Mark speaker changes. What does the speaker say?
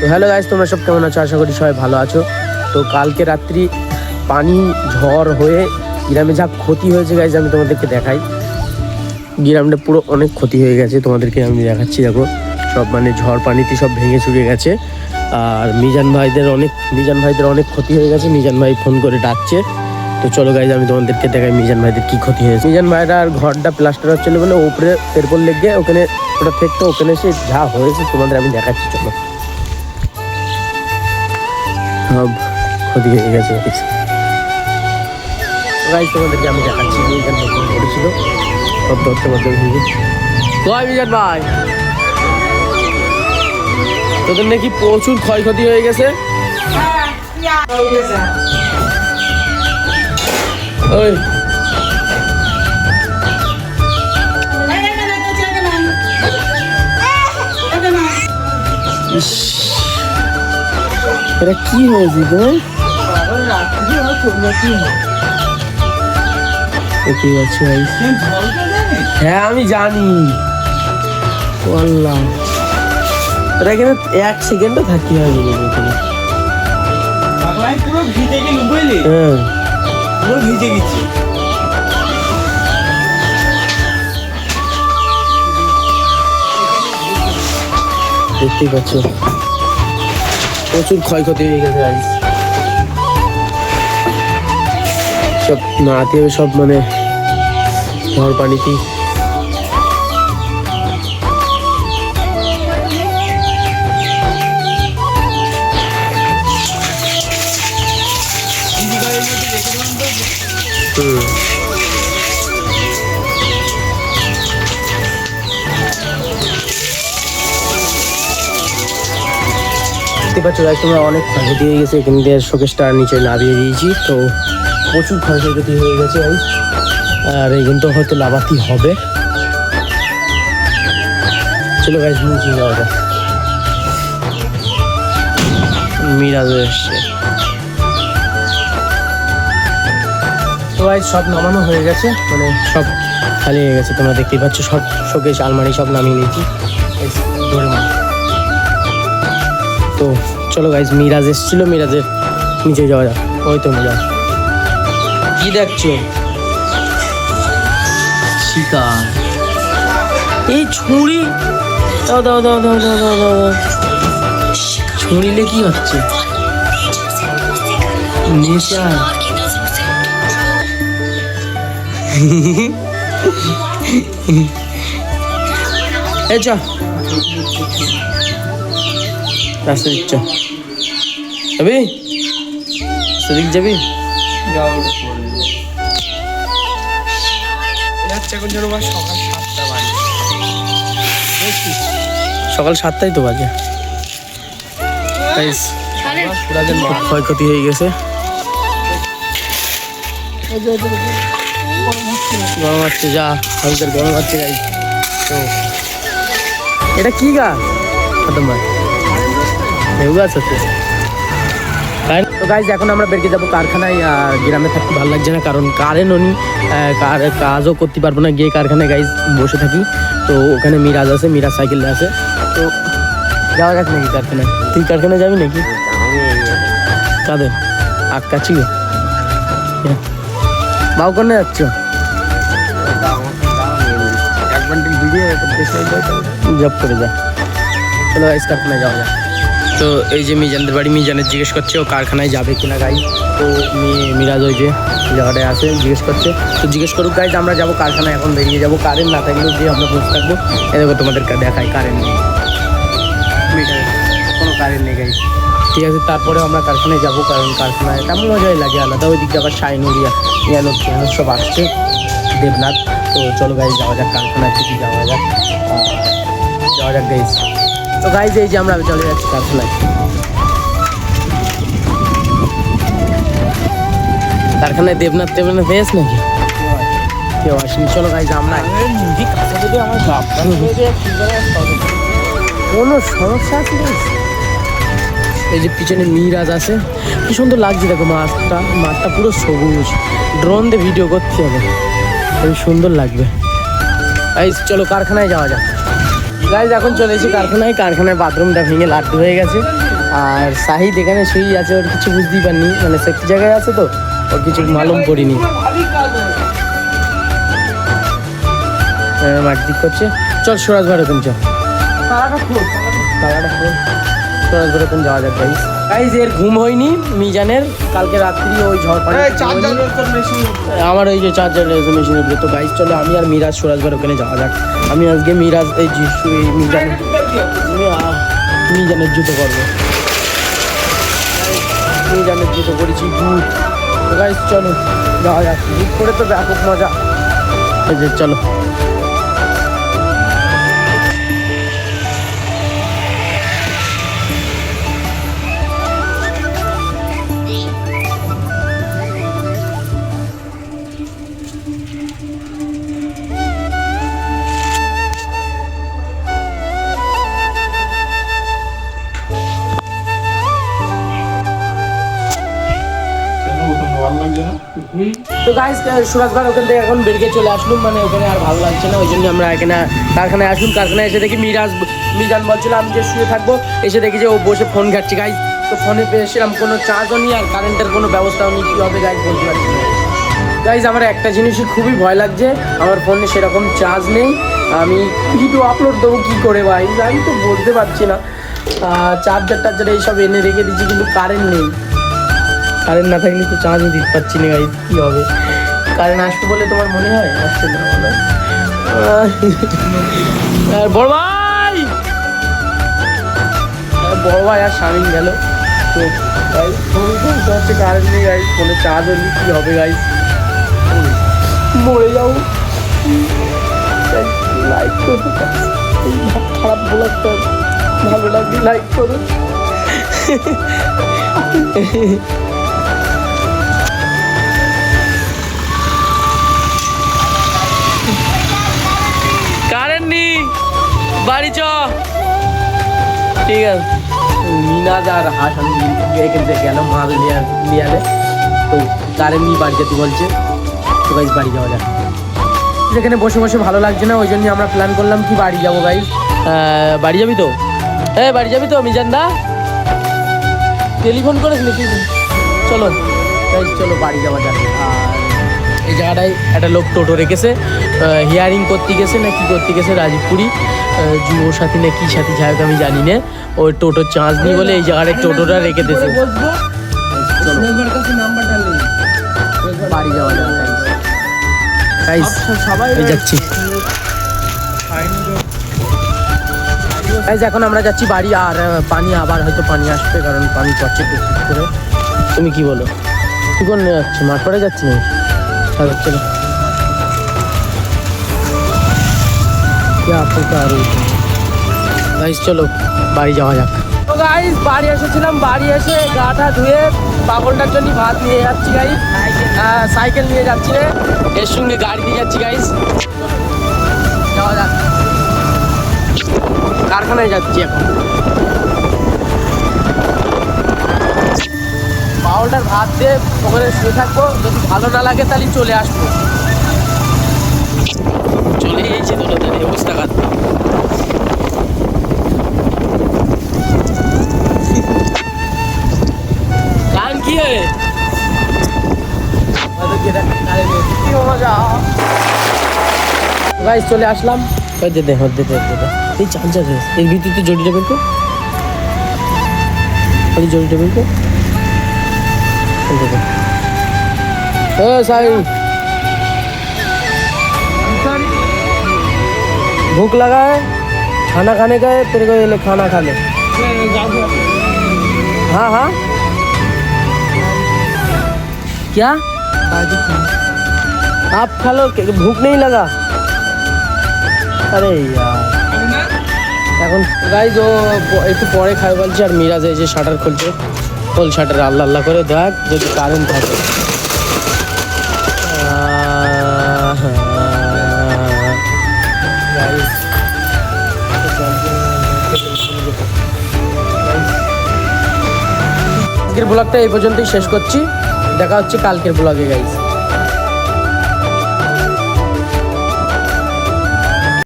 Speaker 1: তো hello guys, তোমরা সব কেমন আছো? আশা করি সবাই ভালো আছো। তো কালকে রাত্রি পানি ঝড় হয়ে গ্রামে যা ক্ষতি হয়েছে গাইস আমি তোমাদেরকে দেখাই। গ্রামটা পুরো অনেক ক্ষতি হয়ে গেছে, তোমাদেরকে আমি দেখাচ্ছি। দেখো সব মানে ঝড় পানিতে সব ভেঙে চুরে গেছে। আর মিজান ভাইদের অনেক ক্ষতি হয়ে গেছে। মিজান ভাই ফোন করে ডাকছে। তো চলো গাইজ আমি তোমাদেরকে দেখাই মিজান ভাইদের কি ক্ষতি হয়েছে। মিজান ভাইরা আর ঘরটা প্লাস্টার হচ্ছিল বলে উপরে তেরপল লেগে ওখানে ওটা ফেকতো, ওখানে সে যা হয়েছে তোমাদের আমি দেখাচ্ছি। চলো, সব ক্ষতি হয়ে গেছে গাইজ, তোমাদেরকে আমি দেখাচ্ছি। মিজান ভাই ফোন করেছিল, সব ধরতে পারতে কয় মিজান ভাই তোদের নাকি প্রচুর ক্ষয়ক্ষতি হয়ে গেছে। ওই এটা কি হয়েছে তোমার? হ্যাঁ আমি জানি, বললাম এটা এখানে 1 সেকেন্ডও থাকতে হবে।
Speaker 2: পুরো ভিজে গেল, বুঝলি?
Speaker 1: হ্যাঁ
Speaker 2: পুরো ভিজে গেছি।
Speaker 1: দেখতেই পাচ্ছ প্রচুর ক্ষয়ক্ষতি হয়ে গেছে গাইস। সব নাড়াতে হবে, সব মানে ঝড় পানিতে দেখতে পাচ্ছ গাইস তোমরা, অনেক ক্ষয়ক্ষতি হয়ে গেছে। এখান থেকে শোকেসটা নিচে নামিয়ে দিয়েছি, তো প্রচুর ক্ষয়ক্ষতি হয়ে গেছে গাইস। আর এইখান তো হয়তো লাভাতি হবে। চলো গাইস নিচে যাওয়া যাক। মিরাজ এসছে। তো গাইস সব নামানো হয়ে গেছে, মানে সব খালি হয়ে গেছে। তোমরা দেখতেই পাচ্ছ সব শোকেস আলমারি সব নামিয়ে নিয়েছি। তো চলো গাইস, মিরাজ এসেছিল, মিরাজের নিচে যাওয়া যাক। ওই তো মিরাজ, কি দেখছো? শিকার, এই ছুরি দাও দাও দাও দাও দাও দাও দাও দাও। ছুরিলে কি হচ্ছে? নেশা। এই চ রাস্তা দিচ্ছ, যাবি? সেদিক যাবি? সকাল 7টাই তো বাজে। ক্ষয়ক্ষতি হয়ে গেছে। গরম হচ্ছে, যা হালকার গরম হচ্ছে গাইস। তো এটা কি গাছ? তোমার লেবু গাছ হচ্ছে। তো গাইজ এখন আমরা বেরিয়ে যাবো কারখানায়। গ্রামে থাকতে ভালো লাগছে না, কারণ কারেন্টও নেই, কাজও করতে পারবো না গিয়ে কারখানায় গাইজ বসে থাকি। তো ওখানে মিরাজ আছে, মিরাজ সাইকেল আছে। তো যাওয়া যাক নাকি কারখানায়? তুই কারখানায় যাবি নাকি? কাদের আক্কা ছিল বাউ করে যাচ্ছ? জব করে যা। চলো গাইজ কারখানায় যাওয়া যাক। তো এই যে মিজানদের বাড়ি, মিজানের জিজ্ঞেস করছে ও কারখানায় যাবে কিনা গাইজ। তো মিরাজ ওই যে জায়গাটায় আছে জিজ্ঞেস করছে, তো জিজ্ঞেস করুক গাইজ। আমরা যাবো কারখানায়, এখন বেরিয়ে যাবো। কারেন্ট না থাকলেও যে আমরা বসে থাকবো। এ দেখো তোমাদেরকে দেখাই, কারেন্ট নেই, কোনো কারেন্ট নেই গাইজ। ঠিক আছে, তারপরেও আমরা কারখানায় যাবো, কারণ কারখানায় তেমন মজাই লাগে আলাদা। ওই দিকে আবার শাইনুরিয়া সব আসছে, দেবনাথ। তো চলো গাইজ যাওয়া যাক কারখানায়, থেকে যাওয়া যাক গাইজ। তো গাইজ এই যে আমরা চলে যাচ্ছি কারখানায়। কারখানায় দেবনাথ পেয়েছ নাকি? কেউ আসেনি। চলো গাইজ আমরা কোনো সমস্যা আছে? এই যে পিছনে মিরাজ আছে, কি সুন্দর লাগছে দেখো মাঠটা পুরো সবুজ। ড্রোন দিয়ে ভিডিও করতে হবে, খুবই সুন্দর লাগবে। চলো কারখানায় যাওয়া যাক। গাইজ এখন চলে এসেছি কারখানায় বাথরুমটা ভেঙে লাড্ডু হয়ে গেছে। আর শাহিদ এখানে শুয়েই আছে, ওর কিছু বুঝতেই পারিনি, মানে সেফটি জায়গায় আছে তো ওর কিছু মালুম করিনি। মাঠ দিক করছে, চল সুরাজ ভাই ওখানে চল, সুরাজ ভাই ওখানে যাওয়া যাক। গাইজ এর ঘুম হয়নি মিজানের, কালকে রাত্রি ওই ঝড় পানি আমার ওই যে চার্জার মেশিনের উপরে। তো গাইজ চলো আমি আর মিরাজ সুরাজ ভাই ওখানে যাওয়া যাক। আমি আজকে মিরাজ এই মিজানের জুতো করবো, মিজানের জুতো করেছি বুট। তো গাইজ চলো যাওয়া যাক, বুট করে তো ব্যাপক মজা। এই যে চলো তো গাইস সুরাজ ভাই ওখান থেকে এখন বেরিয়ে চলে আসলুম, মানে ওখানে আর ভালো লাগছে না, ওই জন্য আমরা এখানে কারখানায় আসলুম। কারখানায় এসে দেখি মিজান বলছিল আমি যে শুয়ে থাকবো, এসে দেখি যে ও বসে ফোন ঘাটছে। গাইস তো ফোনে পেয়েছিলাম কোনো চার্জও নেই আর কারেন্টের কোনো ব্যবস্থাও নেই, কী হবে গাইস বলতে পারছি না। গাইস আমার একটা জিনিসই খুবই ভয় লাগছে, আমার ফোনে সেরকম চার্জ নেই, আমি ভিডিও আপলোড দেবো কী করে ভাই, আমি তো বলতে পারছি না। চার্জার এইসব এনে রেখে দিচ্ছি কিন্তু কারেন্ট নেই, কারেন্ট না থাকলে তো চার্জও দিতে পারছি না গাইস, কী হবে? কারেন্ট আসবে বলে তোমার মনে হয়? আসছে না বলো। বড় ভাই আর স্বামী গেল, তো গাইস হচ্ছে কারেন্ট নেই গাইস, ফোনে চার্জও নেই, কী হবে গাইস? মরে যাও। লাইক করো, খারাপ বলার ভালো লাগবে, লাইক করো। কারেন্ট নেই, বাড়ি চ। ঠিক আছে, মিনাজ আর হাস আমি এখান থেকে গেলাম মাল নিয়ে, তো কারেন্ট নিয়ে বাড়ি যেতে বলছে। তো গাইজ বাড়ি যাওয়া যাক, যেখানে বসে বসে ভালো লাগছে না, ওই জন্য আমরা প্ল্যান করলাম কি বাড়ি যাবো গাইজ। বাড়ি যাবি তো? বাড়ি যাবি তো মিজান দা? টেলিফোন করিস নাকি? চলো গাইজ চলো বাড়ি যাওয়া যাক। আর এই জায়গাটায় একটা লোক টোটো রেখেছে, হিয়ারিং করতে গেছে না কি করতে গেছে রাজীবপুরি, যুব সাথী না কি সাথী যাই হোক আমি জানি না, ওই টোটোর চার্জ নেই বলে এই জায়গাটায় টোটোটা রেখে দিয়েছে। বাড়ি যাওয়া যাক গাইস, সবাই যাচ্ছি গাইস, এখন আমরা যাচ্ছি বাড়ি। আর পানি আবার হয়তো পানি আসবে, কারণ পানি পড়ছে টুকটুক করে। তুমি কি বলো? কি করে যাচ্ছি? মাঠ পরে যাচ্ছি না? চলো গাইস চলো বাড়ি যাওয়া যাক। তো গাইস বাড়ি এসেছিলাম, বাড়ি এসে গাটা ধুয়ে পাগলটার জন্য ভাত নিয়ে যাচ্ছি গাইস, সাইকেল নিয়ে যাচ্ছি রে, এর সঙ্গে গাড়ি নিয়ে যাচ্ছি গাইস, যাওয়া যাক। কারখানায় যাচ্ছি এখন, পাগলটার ভাত দিয়ে ওখানে শুয়ে থাকবো, যদি ভালো না লাগে তাহলে চলে আসবো। চলে এসেছে তোদের অবস্থা কাজ। গান কি হয়? গাইস চলে আসলাম, দে এই চার্জার এর ভিতরে জড়িয়ে বের কর, জড়িয়ে বের কর। साई भूख लगा है, खाना खाने का है, तेरे को ये ले खाना खा ले। हाँ हाँ क्या आप खा लो, भूख नहीं लगा? अरे यार এখন গাইজ ও একটু পরে খাই বলছে, আর মিরাজ এই যে শাটার খুলছে, খোল শাটার, আল্লাহ আল্লাহ করে দেখ যদি কারেন্ট থাকে। আজকের ব্লগটা এই পর্যন্তই শেষ করছি, দেখা হচ্ছে কালকের ব্লগে গাইজ।